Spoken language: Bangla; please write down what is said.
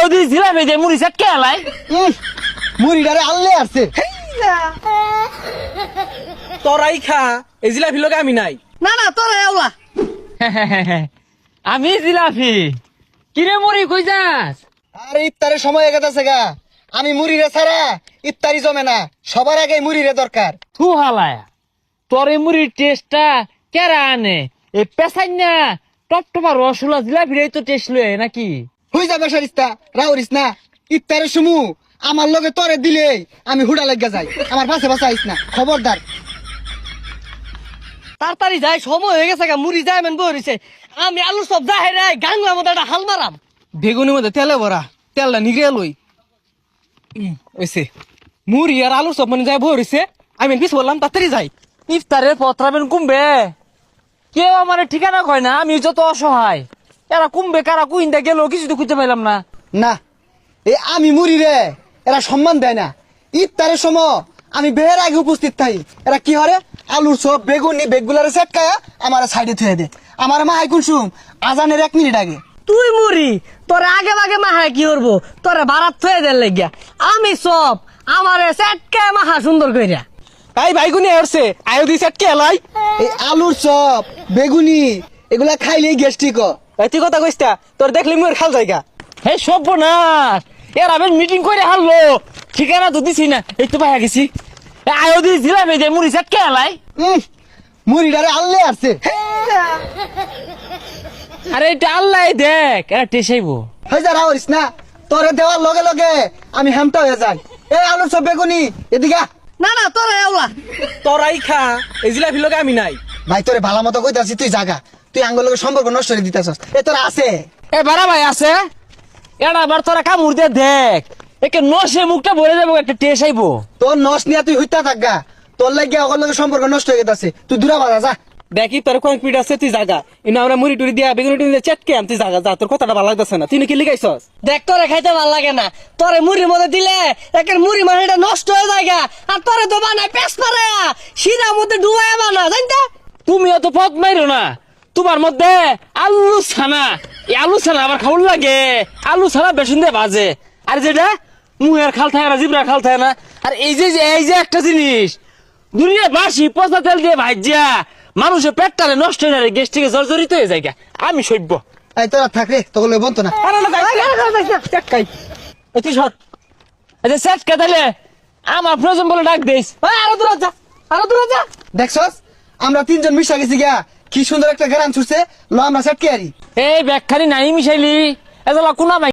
আয়োদি জিলাপি দে মুড়ি সেট কে আলাই মুড়িটারে আনলে আসছে তোরাই খা এই জিলাপি লগে আমি নাই। না না তোরা এওলা আমি জিলাপি কিরে মুড়ি কই যাস? আরে ইফতারের সময় হয়ে গেছে গা, আমি মুড়িরে ছাড়া ইফতারি জমে না, সবার আগে মুড়িরে দরকার। থু হালায়া তোর এই মুড়ির টেস্টটা কেরা আনে এই পেছাই না টপটপা রসগোল্লা জিলাপির তো টেস্ট লয়ে নাকি? হয়ে যাবে সারিস্তা রাউরিস না, ইফতারের সমু আমার লগে তোরে দিলে আমি হুডা লাগা যাই, আমার পাশে পাশে আইস না, খবরদার। তাড়াতাড়ি যাই, সময় হয়ে গেছে গা, মুড়ি যায় মেন বইছে। আমি আলু সব যাই রে গাংলা মতো একটা হাল মারাম। বেগুনের মধ্যে তেলে ভরা, তেলটা নিগড়ে লই ওইসে মুড়ি আর আলু সব মানে যায় ভরিছে। আমি পিছ বললাম তাড়াতাড়ি যাই। ইফতারের পত্রাবেন কুমবে কেউ আমার ঠিকানা কয় না, আমি যত অসহায় এরা কুমবে কারা কুইন্দা গেল কিছু তো খুঁজে পাইলাম না। না এই আমি মুড়িরে এরা সম্মান দেয় না, ইফতারের সময় আমি বের আগে উপস্থিত থাই, এরা কি হরে আলুর সব বেগুনি বেগুলারে সেট খায়া আমার সাইডে থুয়ে দে। আমার মা হাই কুলসুম আজানের 1 মিনিট আগে। তুই মুড়ি তোরা আগে বাগে মাহা কি করবো, তোরা বারাত থয়ে দেন লাগিয়া আমি সব আমার সেটকে মাহা সুন্দর কইরা। তাই ভাইগুনি আসছে আয়োদি সেটকে এলাই। এই আলুর চপ বেগুনি এগুলা খাইলেই গ্যাস্ট্রিক। ভাই তুই কথা কইস তোর দেখলি মুয়ের খাল জায়গা। হে সর্বনাশ এরা বেশ মিটিং করে হারলো, ঠিকানা তো দিছি না, এই তো পাইয়া গেছি। আয়োদি জিলাপি দে মুড়ি সেট কে আলাই মুড়িটারে আনলে আসছে। আরে এটা আল্লাহ দেখ এরা টেসাইবো। হয়ে যা রাউরিস না, তোরে দেওয়ার লগে লগে আমি হ্যামটা হয়ে যাই। এই আলুর চপ বেগুনি এদিকে আ। না না তোরা এওলা তোরাই খা এই জিলাপি লগে আমি নাই। ভাই তোরে ভালো মতো কইতাছি, তুই জাগা, তুই আঙ্গুল লগে সম্পর্ক নষ্ট করে দিতেছস। এ তোরা আছে এ বারা ভাই আছে এটা আবার তোরা কামড় দিয়ে দেখ একে নসে মুখটা ভরে যাবো, একটা টেস আইবো। তোর নস নিয়ে তুই হইতা থাকগা, তোর লাগিয়া ওর লগে সম্পর্ক নষ্ট হয়ে গেছে, তুই দূরা বাজা যা। দেখি তোর কোন পিঠ আছে তুই জাগা, ইনা আমরা মুড়ি টুড়ি দিয়া বেগুনি টুড়ি দিয়ে চেটকে আন, তুই জাগা যা, তোর কথাটা ভালো লাগতেছে না। তুই নাকি লিগাইছস? দেখ তোরে খাইতে ভাল লাগে না, তোরে মুড়ির মধ্যে দিলে একের মুড়ি মানেটা নষ্ট হয়ে যায় গা। আর তোরে তো বানায় পেস পারে সিরা মধ্যে ডুবাইয়া বানা জানতে। তুমি অত পথ মাইরো না, তোমার মধ্যে আলু ছানা, এই আলু ছানা আবার খাওয়ার লাগে, আলু ছানা বেসন দিয়ে ভাজে, আর যেটা মুহের খাল থাকে না জিবরার খাল থাকে না। আর এই যে একটা জিনিস দুনিয়া বাসি পচা তেল দিয়ে ভাজিয়া মানুষের পেটটারে নষ্ট হয়ে যায়, গ্যাস থেকে জর্জরিত হয়ে যায়। আমি সভ্য এই তোরা থাক রে, তোকে লগে বলতো না। চেটকাই তুই সর আচ্ছা সেট কে তাহলে আমার প্রয়োজন বলে ডাক দিস। আরো দূর যা, আরো দূর যা। দেখছস আমরা 3 জন মিশা গেছি গিয়া, কি সুন্দর একটা গ্রাম ছুটছে, ল আমরা সেট কে আরি। এই ব্যাগখানি নাই মিশাইলি এজলা কোনা